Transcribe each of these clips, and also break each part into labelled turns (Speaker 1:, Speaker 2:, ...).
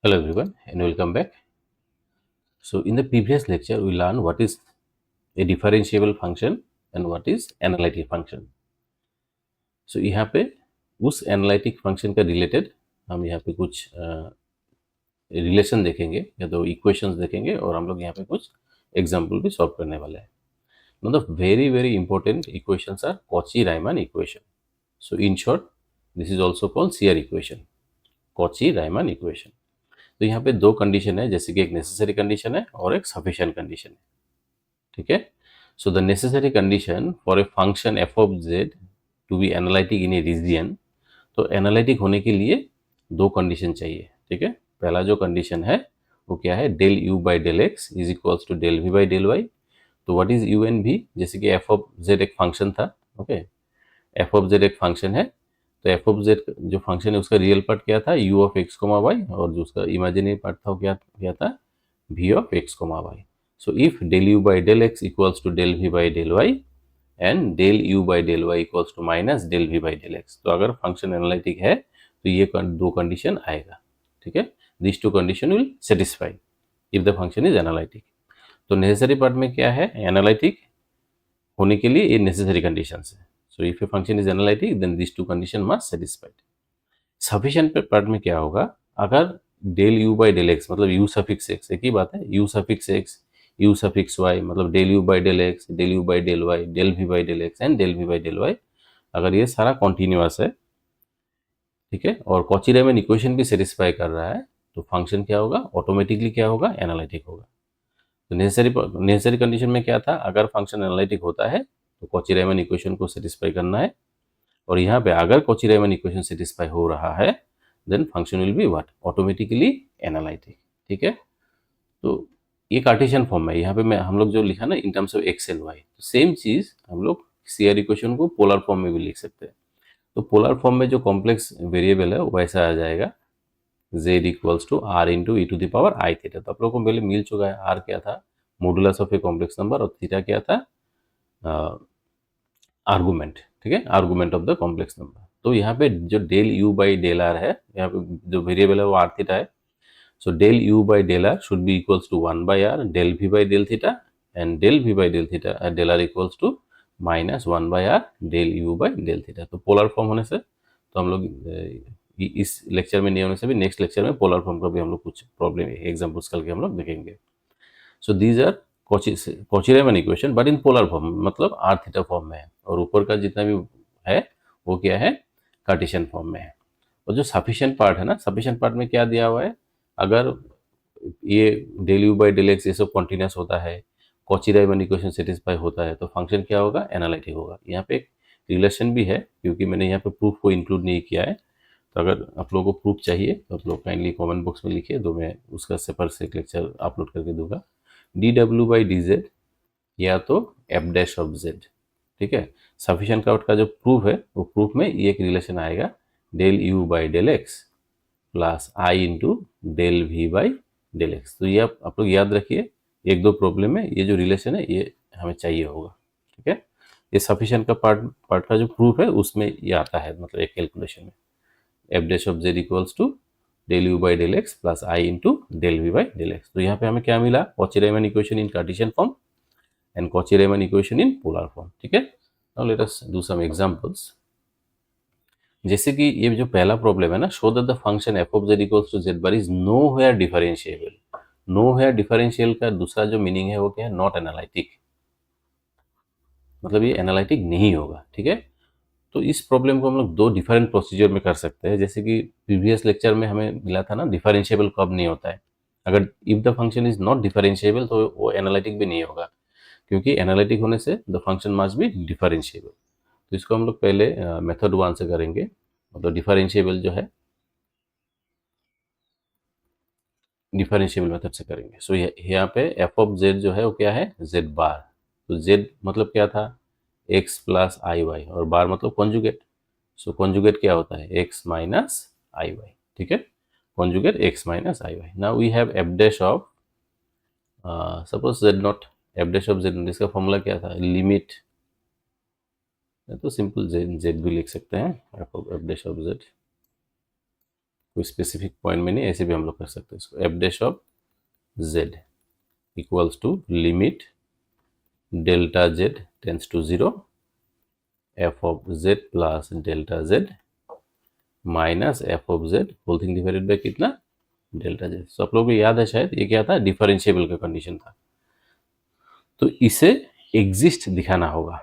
Speaker 1: Hello everyone and welcome back. So in the previous lecture we learned what is a differentiable function and what is analytic function. So यहाँ पे उस analytic function का related हम यहाँ पे कुछ relation देखेंगे या तो इक्वेशंस देखेंगे और हम लोग यहाँ पे कुछ एग्जाम्पल भी सॉल्व करने वाले हैं. Now the very important equations are Cauchy-Riemann equation. So in short this is also called CR equation, Cauchy-Riemann equation. तो यहाँ पे दो कंडीशन है, जैसे कि एक नेसेसरी कंडीशन है और एक सफिशिएंट कंडीशन है. ठीक है. So the necessary condition for a function f of z to be analytic in a region. तो एनालिटिक होने के लिए दो कंडीशन चाहिए. ठीक है. पहला जो कंडीशन है वो क्या है, del u by del x is equals to del v by del y. तो what is u and v, जैसे कि एफ ऑफ जेड एक फंक्शन था. ओके. एफ ऑफ जेड एक फंक्शन है, तो एफ ऑफ जेड जो फंक्शन है उसका रियल पार्ट क्या था, u of x comma y, और जो उसका इमेजिनरी पार्ट था वो क्या था, v of x comma y. So if del u by del x equals to del v by del y and del u by del y equals to minus del v by del x, तो अगर function analytic है तो ये दो condition आएगा. ठीक है. This two condition will satisfy if the function is analytic. तो नेसेसरी पार्ट में क्या है, एनालिटिक होने के लिए ये नेसेसरी कंडीशन है. So if a function is analytic then this two condition must satisfied. Sufficient part में क्या होगा, अगर del u by del x मतलब यू सफिक्स एक्स, एक ही बात है, u suffix x u suffix y मतलब del u by del x del u by del y del v by del x and del v by del y, अगर ये सारा continuous है, ठीक है, और कॉची-रीमैन इक्वेशन भी सेटिस्फाई कर रहा है, तो फंक्शन क्या होगा, ऑटोमेटिकली क्या होगा, एनालिटिक होगा. तो नेसेसरी कंडीशन में क्या था, अगर फंक्शन एनालिटिक होता है तो कॉची-रीमैन इक्वेशन को सेटिस्फाई करना है, और यहाँ पे अगर कॉची-रीमैन इक्वेशन सेटिस्फाई हो रहा है then function will be what, automatically analytic. ठीक है. तो ये कार्टेशियन फॉर्म है. यहाँ पे मैं हम लोग जो लिखा ना in terms of x and y, तो सेम चीज हम लोग सीआर इक्वेशन को पोलर फॉर्म में भी लिख सकते हैं. तो पोलर फॉर्म में जो कॉम्प्लेक्स वेरिएबल है वो वैसा आ जाएगा, z equals to r into e to the power i theta. तो आप लोगों को पहले मिल चुका है, आर क्या था, modulus of a complex number, और थीटा क्या था, आर्गुमेंट. ठीक है, argument of the complex number. तो यहाँ पे जो del u by del r है, यहाँ पे जो वेरिएबल है वो आर थीटा है. So del u by del r should be equals to 1 by r del v by del theta, and del v by del theta del r equals to minus 1 by r del u by del theta. तो polar form होने से तो हम लोग इस lecture में नहीं होने से भी नेक्स्ट लेक्चर में पोलर फॉर्म का भी हम लोग कुछ प्रॉब्लम एग्जाम्पल्स करके हम लोग देखेंगे. So these are Cauchy Riemann equation but in polar form, मतलब आर थीटा फॉर्म में है, और ऊपर का जितना भी है वो क्या है, कार्टेशियन फॉर्म में है. और जो सफिशिएंट पार्ट है ना, सफिशिएंट पार्ट में क्या दिया हुआ है, अगर ये del u by del x ये सब कॉन्टिन्यूस होता है, कॉची-रीमैन इक्वेशन सेटिस्फाई होता है, तो फंक्शन क्या होगा, एनालिटिक होगा. यहाँ पे एक रिलेशन भी है, क्योंकि मैंने यहाँ पे प्रूफ को इंक्लूड नहीं किया है. तो अगर आप लोगों को प्रूफ चाहिए तो आप लोग काइंडली कमेंट बॉक्स में लिखिए, तो मैं उसका सेपरेट से एक लेक्चर अपलोड करके दूंगा. D W by D Z या तो एफ डैश ऑफ जेड. ठीक है. सफिशिएंट पार्ट का जो प्रूफ है वो प्रूफ में ये एक रिलेशन आएगा, del u by del x plus i into del v by del x. तो ये आप लोग याद रखिए, एक दो प्रॉब्लम में ये जो रिलेशन है ये हमें चाहिए होगा. ठीक है. ये सफिशिएंट का पार्ट का जो प्रूफ है उसमें ये आता है, मतलब एक कैलकुलेशन में f dash of z equals to del u by del x plus i into del v by del x. तो यहाँ पे हमें क्या मिला, Cauchy Riemann equation in Cartesian form and Cauchy Riemann equation in polar form. ठीक है. Now let us do some examples. जैसे कि ये जो पहला प्रॉब्लम है ना, show that the function f of z equals to z bar is nowhere differentiable. Nowhere differential का दूसरा जो मीनिंग है वो क्या है, नॉट एनालिटिक, मतलब ये एनालिटिक नहीं होगा. ठीक है. तो इस प्रॉब्लम को हम लोग दो डिफरेंट प्रोसीजर में कर सकते हैं. जैसे कि प्रीवियस लेक्चर में हमें मिला था ना, डिफरेंशिएबल कब नहीं होता है, अगर if the function is not differentiable तो वो एनालिटिक भी नहीं होगा, क्योंकि एनालिटिक होने से the function must be differentiable. तो इसको हम लोग पहले मेथड 1 से करेंगे, मतलब डिफरेंशिएबल जो है डिफरेंशिएबल मेथड से करेंगे. सो यहाँ पे एफ ऑफ जेड जो है वो क्या है, जेड बार. तो जेड मतलब क्या था, एक्स प्लस आई वाई, और बार मतलब कॉन्जुगेट. सो कॉन्जुगेट क्या होता है, एक्स माइनस आई वाई. ठीक है. Conjugate x minus i y. Now we have f dash of suppose z not, f dash of z, इसका फॉर्मूला क्या था, लिमिट, तो सिंपल जेड जेड भी लिख सकते हैं, एफ डैश ऑफ जेड कोई स्पेसिफिक पॉइंट में नहीं, ऐसे भी हम लोग कर सकते हैं इसको। F dash of z equals to limit delta z tends to 0 f of z plus delta z minus f of z whole thing divided by कितना, डेल्टा जेड। सो आप लोगों को याद है शायद ये क्या था, डिफरेंशिएबल का कंडीशन था, तो इसे एग्जिस्ट दिखाना होगा।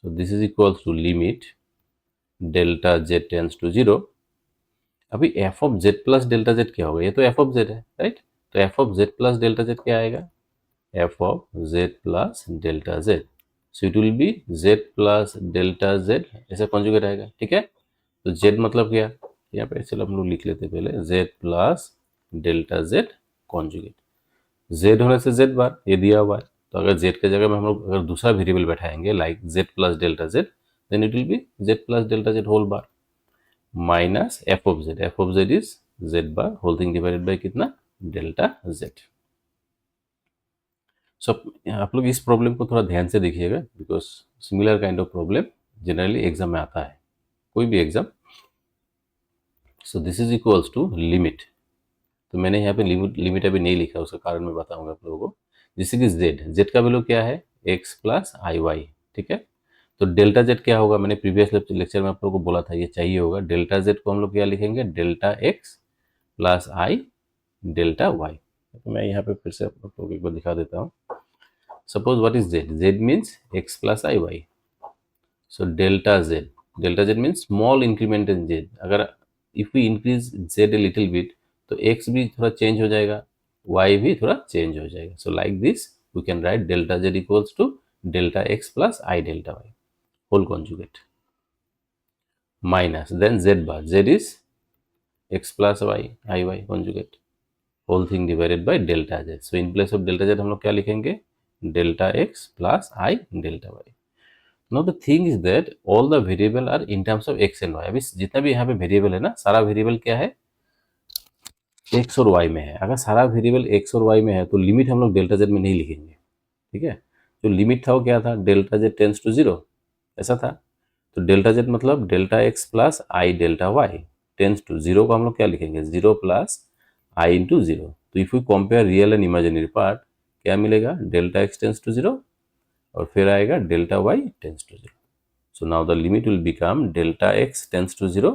Speaker 1: So this is equals to limit delta z tends to 0। अभी f of z plus delta z क्या होगा, ये तो एफ ऑफ जेड है, राइट। तो f of z plus delta z क्या आएगा, f of z plus delta z. So it will be z plus delta z, ऐसा कॉन्जुगेट आएगा, ठीक है। तो जेड मतलब क्या, यहाँ पे चलो हम लोग लिख लेते हैं पहले, Z plus delta Z conjugate. Z होने से जेड बार ये दिया हुआ है, तो अगर जेड के जगह में हम लोग अगर दूसरा वेरिएबल बैठाएंगे like z plus delta z, then it will be z plus delta z whole bar minus f of z. F of z is z bar whole thing divided by कितना, delta z. So आप लोग इस problem को थोड़ा ध्यान से देखिएगा, because similar kind of problem generally exam में आता है, कोई भी exam. So this is equals to limit, तो मैंने यहाँ पे लिमिट अभी नहीं लिखा, उसका कारण मैं बताऊंगा आप लोगों को। जैसे कि जेड का वैल्यू क्या है, एक्स प्लस आई वाई, ठीक है। तो डेल्टा जेड क्या होगा, मैंने प्रीवियस लेक्चर में आप लोगों को बोला था ये चाहिए होगा। डेल्टा जेड को हम लोग क्या लिखेंगे, delta x plus i delta y. तो मैं यहाँ पे फिर से आप लोगों को एक बार दिखा देता हूँ। Suppose what is z, z means x plus i y. So delta z means small increment in z. अगर if we increase z a little bit, तो एक्स भी थोड़ा चेंज हो जाएगा, वाई भी थोड़ा चेंज हो जाएगा। So like this we can write delta z equals to delta x plus i delta y whole conjugate minus then z bar, z is x plus y i y conjugate whole thing divided by delta z. So in place of delta z हम लोग क्या लिखेंगे, delta x plus i delta y. Now the thing is that all the variable are in terms of x and Y. अभी जितना भी यहाँ पे variable है ना, सारा वेरिएबल क्या है, एक्स और वाई में है। अगर सारा वेरिएबल एक्स और वाई में है तो लिमिट हम लोग डेल्टा जेड में नहीं लिखेंगे, ठीक है। जो लिमिट था वो क्या था, डेल्टा जेड टेंस टू 0, ऐसा था। तो डेल्टा जेड मतलब delta x plus i delta y tends to 0 को हम लोग क्या लिखेंगे, 0 प्लस आई इंटू 0। तो if you compare real and imaginary part, क्या मिलेगा, डेल्टा एक्स टेंस टू 0 और फिर आएगा delta y tends to 0। So now the limit will become delta x tends to 0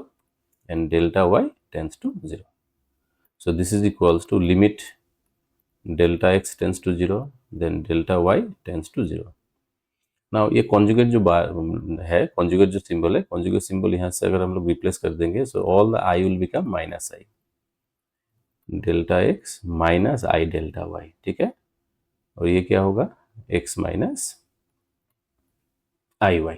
Speaker 1: and delta y tends to 0. So this is equals to limit delta x tends to 0 then delta y tends to 0. Now ये conjugate जो है, conjugate जो symbol है, conjugate symbol यहाँ से अगर हम लोग replace कर देंगे, so all the i will become minus i, delta x minus i delta y, ठीक है। और ये क्या होगा, x minus i y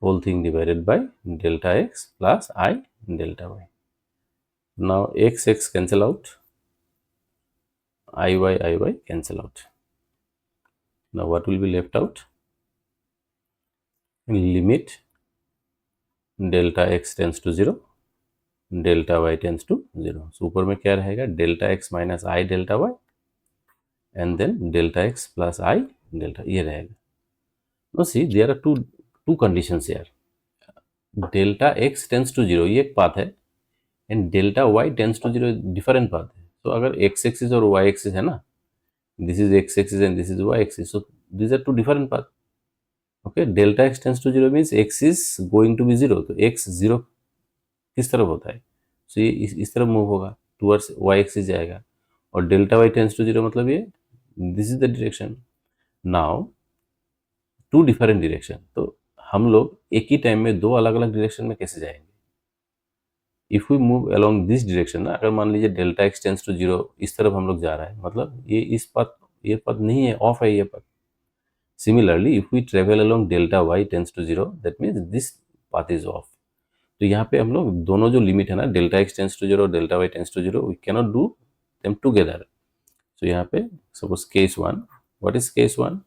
Speaker 1: whole thing divided by delta x plus I delta y. Now x cancel out, I cancel out. Now what will be left out? Limit delta x tends to 0, delta y tends to 0. So ऊपर में क्या रहेगा, delta x minus I delta y and then delta x plus I delta, ये रहेगा। Now see there are two conditions here. Delta x tends to 0 ये एक path है and delta y tends to 0 different path है। तो अगर x axis और y axis है ना, this is x axis and this is y axis, so this are two different path. Okay, delta x tends to 0 means x is going to be 0, तो x 0 किस तरफ होता है, सो ये इस तरफ मूव होगा, टूवर्ड्स वाई एक्सिस जाएगा। और डेल्टा वाई टेंस टू 0 मतलब ये this is the direction. Now two different direction, तो हम लोग एक ही टाइम में दो अलग अलग डायरेक्शन में कैसे जाएंगे। If we move along this direction ना, अगर मान लीजिए डेल्टा एक्स टेंस टू 0 इस तरफ हम लोग जा रहा है, मतलब ये इस पथ, ये पथ नहीं है, ऑफ है ये पथ। Similarly if we travel along delta y tends to 0, that means this path is off. तो यहाँ पे हम लोग दोनों जो लिमिट है ना, delta x tends to 0 delta y tends to 0, we cannot do them together. So यहाँ पे suppose case 1, what is case 1,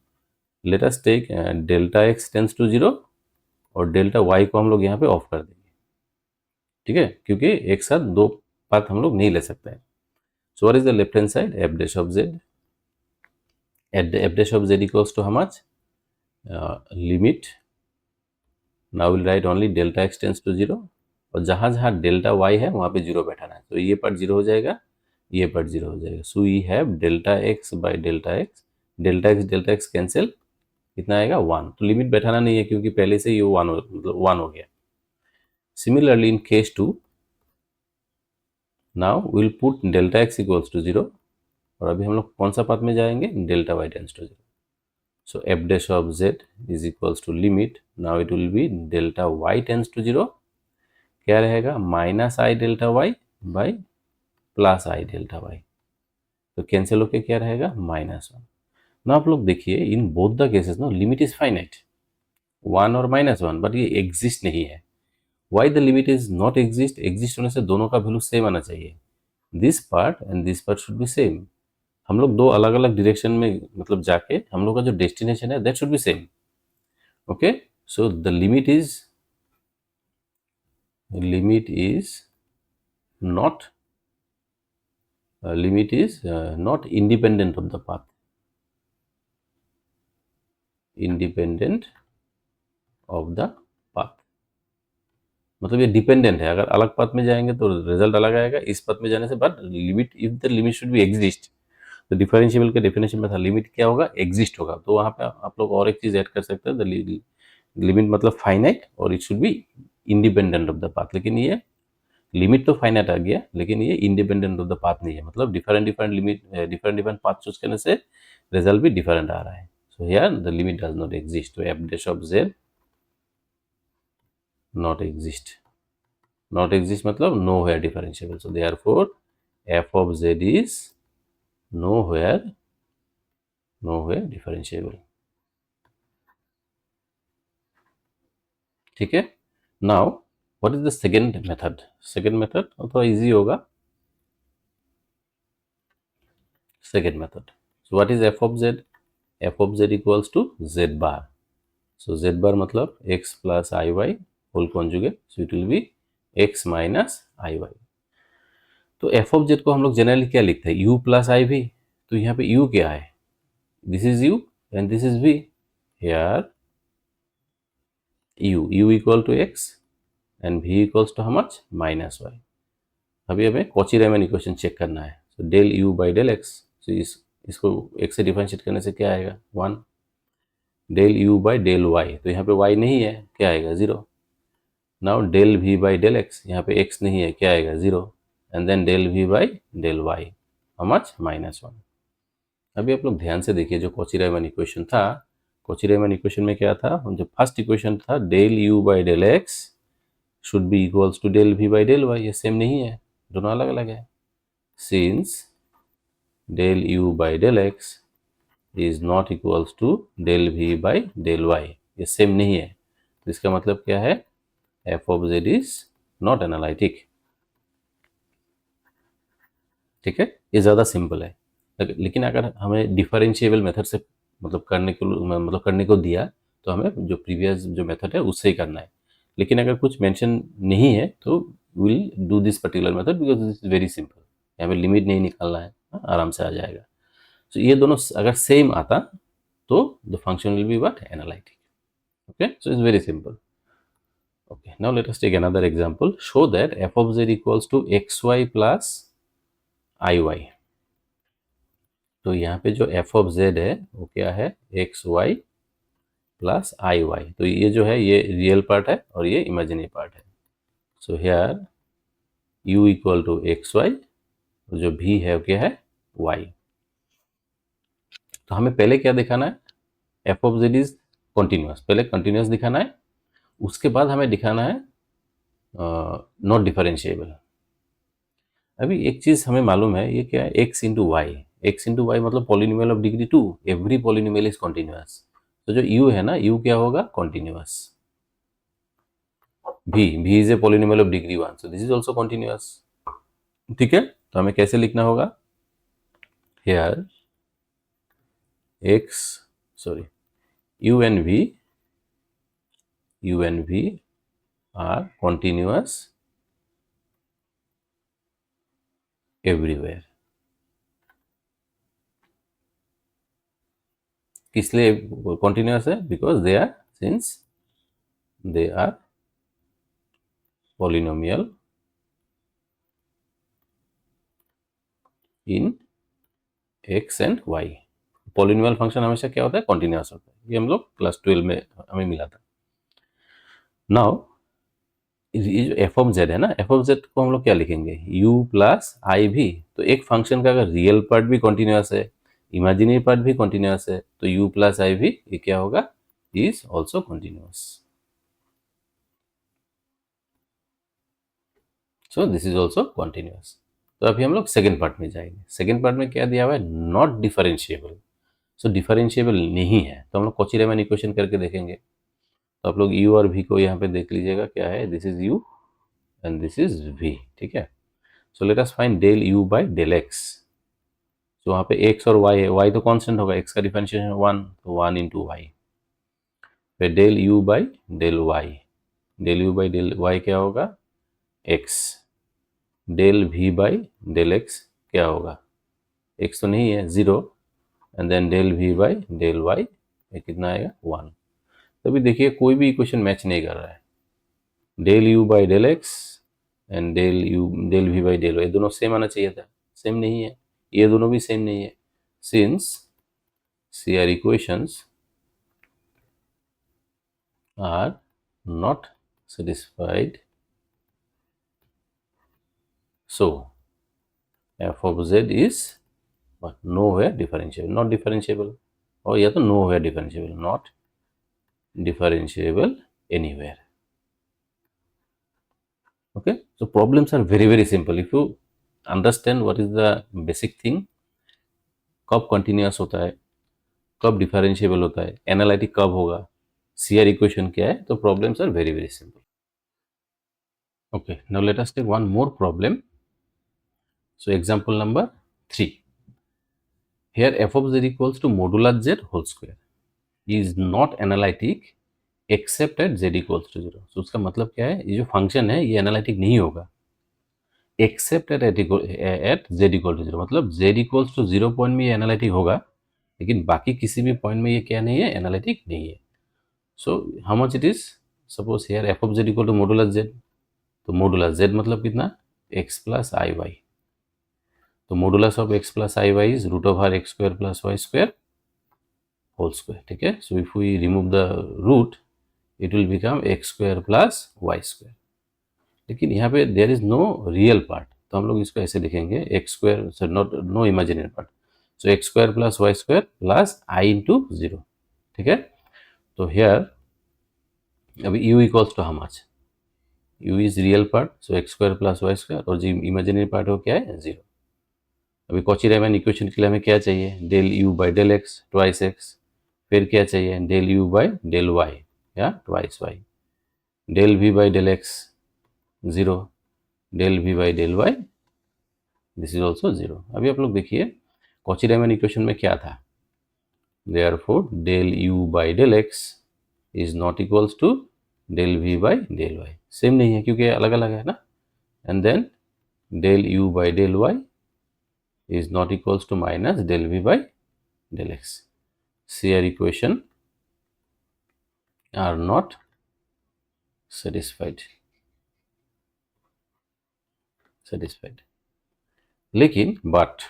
Speaker 1: let us take delta x tends to 0 और डेल्टा वाई को हम लोग यहाँ पे ऑफ कर देंगे, ठीक है, क्योंकि एक साथ दो पाथ हम लोग नहीं ले सकते हैं। So what is the left hand side, f dash of z, f dash of z equals to how much, limit, now will write only delta x tends to 0 और जहाँ जहाँ डेल्टा वाई है वहाँ पे जीरो बैठाना है। तो ये पार्ट जीरो हो जाएगा, ये पार्ट जीरो हो जाएगा। So we have delta x by delta x cancel, कितना आएगा 1। तो लिमिट बैठाना नहीं है क्योंकि पहले से ये 1 मतलब 1 हो गया। Similarly in case 2 now will put delta x equals to 0, और अभी हम लोग कौन सा पाथ में जाएंगे, delta y tends to 0। So f dash of z is equals to limit, now it will be delta y tends to 0, क्या रहेगा minus i delta y by plus i delta y. तो cancel होके क्या रहेगा -1। ना आप लोग देखिए in both the cases no limit is finite 1 और -1, बट ये एग्जिस्ट नहीं है। Why the limit is not exist, exist होने से दोनों का वैल्यू सेम आना चाहिए। This part and this part should be same. हम लोग दो अलग अलग डायरेक्शन में मतलब जाके हम लोग का जो डेस्टिनेशन है that should be same. Okay, so the limit is not not independent of the path, independent of the path मतलब ये डिपेंडेंट है। अगर अलग पाथ में जाएंगे तो रिजल्ट अलग आएगा, इस पाथ में जाने से। But limit, if the limit should be exist, तो डिफरेंशिएबल के डेफिनेशन में था लिमिट क्या होगा, एग्जिस्ट होगा। तो वहाँ पे आप लोग और एक चीज ऐड कर सकते हैं, द लिमिट मतलब फाइनाइट, और it should be independent of the path. लेकिन ये लिमिट तो फाइनाइट आ गया, लेकिन ये इंडिपेंडेंट ऑफ द पाथ नहीं है, मतलब different limit, different path choose करने से रिजल्ट भी डिफरेंट आ रहा है। So here the limit does not exist, तो f dash of z not exist, not exist मतलब nowhere differentiable. So therefore f of z is nowhere differentiable. ठीक है, now what is the second method. Second method थोड़ा easy होगा। Second method, so what is f of z, f of z equals to z bar. So z bar मतलब x plus i y whole conjugate, so it will be x minus i y. तो f of z को हम लोग generally क्या लिखते हैं, u plus I we. तो यहाँ पे u क्या है, this is u and this is v। Here u equal to x and v equals to how much, minus y. अभी हमें कॉची रीमैन इक्वेशन चेक करना है। So del u by del x, so इसको x से differentiate करने से क्या आएगा 1। Del u by del y, तो यहाँ पे y नहीं है, क्या आएगा 0। Now del v by del x, यहाँ पे x नहीं है, क्या आएगा 0। And then del v by del y, how much, -1। अभी आप लोग ध्यान से देखिए, जो कॉची रीमैन इक्वेशन था, कॉची रीमैन इक्वेशन में क्या था, जो फर्स्ट इक्वेशन था del u by del x should be equals to del v by del y, ये सेम नहीं है, दोनों अलग अलग है। Since del u by del x is not equals to del v by del y, ये same नहीं है। तो इसका मतलब क्या है, f of z is not analytic. ठीक है, ये ज़्यादा सिंपल है। लेकिन अगर हमें डिफरेंशिएबल मेथड से करने को दिया, तो हमें जो प्रीवियस जो मेथड है उससे ही करना है। लेकिन अगर कुछ मेंशन नहीं है तो will do this particular method because this is very simple. यहाँ पे लिमिट नहीं निकालना है, आराम से आ जाएगा। तो ये दोनों अगर सेम आता तो the function will be what, analytic. Okay, so it's very simple. Okay, now let us take another example. Show that f of z equals to xy plus iy. तो यहाँ पे जो f of z है वो क्या है, xy plus iy। तो ये जो है ये रियल पार्ट है और ये इमेजिनरी पार्ट है। So here u equal to xy, जो v है वो क्या है, y। तो हमें पहले क्या दिखाना है, f of z is continuous, पहले कॉन्टिन्यूस दिखाना है, उसके बाद हमें दिखाना है नॉट डिफरेंशिएबल। अभी एक चीज हमें मालूम है, ये क्या है, x into y. X into y मतलब polynomial of degree 2, every polynomial is continuous. तो जो u है ना, u क्या होगा, continuous. v is a polynomial of degree 1, so this is also continuous. ठीक है, तो हमें कैसे लिखना होगा, here x sorry u and v are continuous everywhere. किस लिए कॉन्टिन्यूअस है, because they are, since they are polynomial in x and Y. Polynomial function हमेशा क्या होता है, कॉन्टिन्यूअस होता है। ये हम लोग क्लास 12 में हमें मिला था। नाउ ये जो एफ ऑफ जेड है ना, एफ ऑफ जेड को हम लोग क्या लिखेंगे, u प्लस आई भी। तो एक फंक्शन का अगर रियल पार्ट भी कॉन्टिन्यूअस है, इमेजिनरी पार्ट भी कॉन्टिन्यूअस है, तो u प्लस आई भी ये क्या होगा, is also continuous. So this is also continuous. तो अभी हम लोग सेकेंड पार्ट में जाएंगे। सेकेंड पार्ट में क्या दिया हुआ है, नॉट डिफरेंशिएबल। सो डिफरेंशिएबल नहीं है, तो हम लोग कॉची-रीमैन इक्वेशन करके देखेंगे। तो आप लोग u और v को यहाँ पे देख लीजिएगा, क्या है, this is u and this is v, ठीक है। So let us find del u by del x। तो वहाँ पे x और y है, y तो कांस्टेंट होगा, x का डिफरेंशिएशन 1, तो 1 इंटू वाई। फिर del u by del y, del u by del y क्या होगा, x। Del v by del x क्या होगा, x तो नहीं है, 0, and then del v by del y ये कितना आएगा, 1। तभी देखिए कोई भी इक्वेशन मैच नहीं कर रहा है। Del u by del x and del v by del y, दोनों सेम आना चाहिए था, सेम नहीं है, ये दोनों भी सेम नहीं है। Since CR equations are not satisfied, so f of z is what, nowhere differentiable, not differentiable, और या तो nowhere differentiable, not differentiable anywhere. Okay, so problems are very simple if you understand what is the basic thing, कब continuous होता है, कब differentiable होता है, analytic कब होगा, CR equation क्या है, तो problems are very simple. Okay, now let us take one more problem. So example number 3. Here f of z equals to modular z whole square is not analytic except at z equals to 0. So उसका मतलब क्या है, ये जो function है ये analytic नहीं होगा except at z equal to 0। मतलब z इक्वल्स टू 0 पॉइंट में ये एनालिटिक होगा, लेकिन बाकी किसी भी पॉइंट में ये क्या नहीं है, एनालिटिक नहीं है। So how much it is, suppose here f of z equal to modulus z, तो मोडुलस z मतलब कितना, x प्लस आई वाई। तो modulus of x plus i y is root over x square plus y square whole square, ठीक है। So if we remove the root it will become x square plus y square. लेकिन यहाँ पे there is no real part, तो हम लोग इसको ऐसे लिखेंगे, x square, so not, no imaginary part, so x square plus y square plus i into 0, ठीक है। तो हियर अभी u equals to how much, u is real part, so x square plus y square, और जो imaginary part हो क्या है, 0। अभी कॉची-रीमैन इक्वेशन के लिए हमें क्या चाहिए, del u by del x twice x, फिर क्या चाहिए, del u by del y या twice y, del v by del x 0, del v by del y this is also 0। अभी आप लोग देखिए कॉची-रीमैन इक्वेशन में क्या था, therefore del u by del x is not equals to del v by del y, same नहीं है क्योंकि अलग अलग है ना। And then del u by del y is not equals to minus del v by del x. CR equation are not satisfied. लेकिन but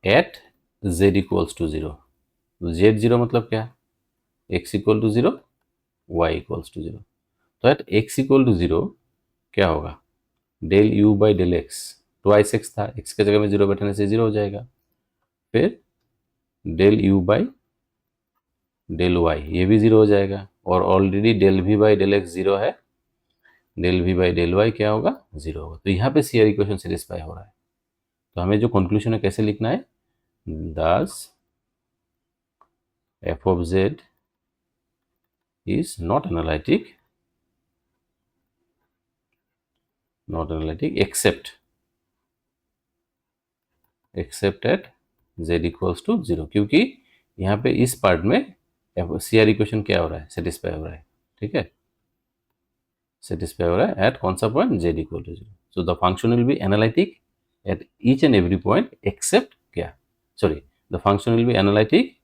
Speaker 1: at z equals to 0, z 0 मतलब क्या, x equal to 0, y equals to 0। तो at x equal to 0 क्या होगा, del u by del x, twice x था, x के जगह में 0 बैठाने से 0 हो जाएगा। फिर del u by del y, ये भी 0 हो जाएगा, और already del v by del x 0 है, del v by del y क्या होगा, 0 होगा। तो यहाँ पे CR इक्वेशन सेटिस्फाई हो रहा है। तो हमें जो कंक्लूजन है कैसे लिखना है, दस f of z is not analytic except at z equals to 0, क्योंकि यहाँ पे इस पार्ट में CR इक्वेशन क्या हो रहा है, सेटिस्फाई हो रहा है, ठीक है, सेटिस्फाई हो रहा है एट कौन सा point, z equal to 0। So the function will be analytic at each and every point except क्या, sorry, the function will be analytic,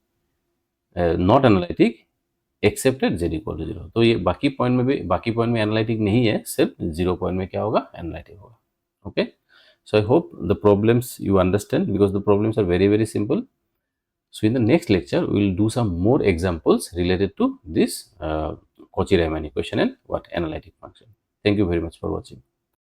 Speaker 1: not analytic except at z equal to 0। तो ये बाकी point में analytic नहीं है, सिर्फ 0 point में क्या होगा, एनालिटिक होगा। Okay, so I hope the problems you understand, because the problems are very very simple. So in the next lecture we will do some more examples related to this Cauchy-Riemann equation and what analytic function. Thank you very much for watching.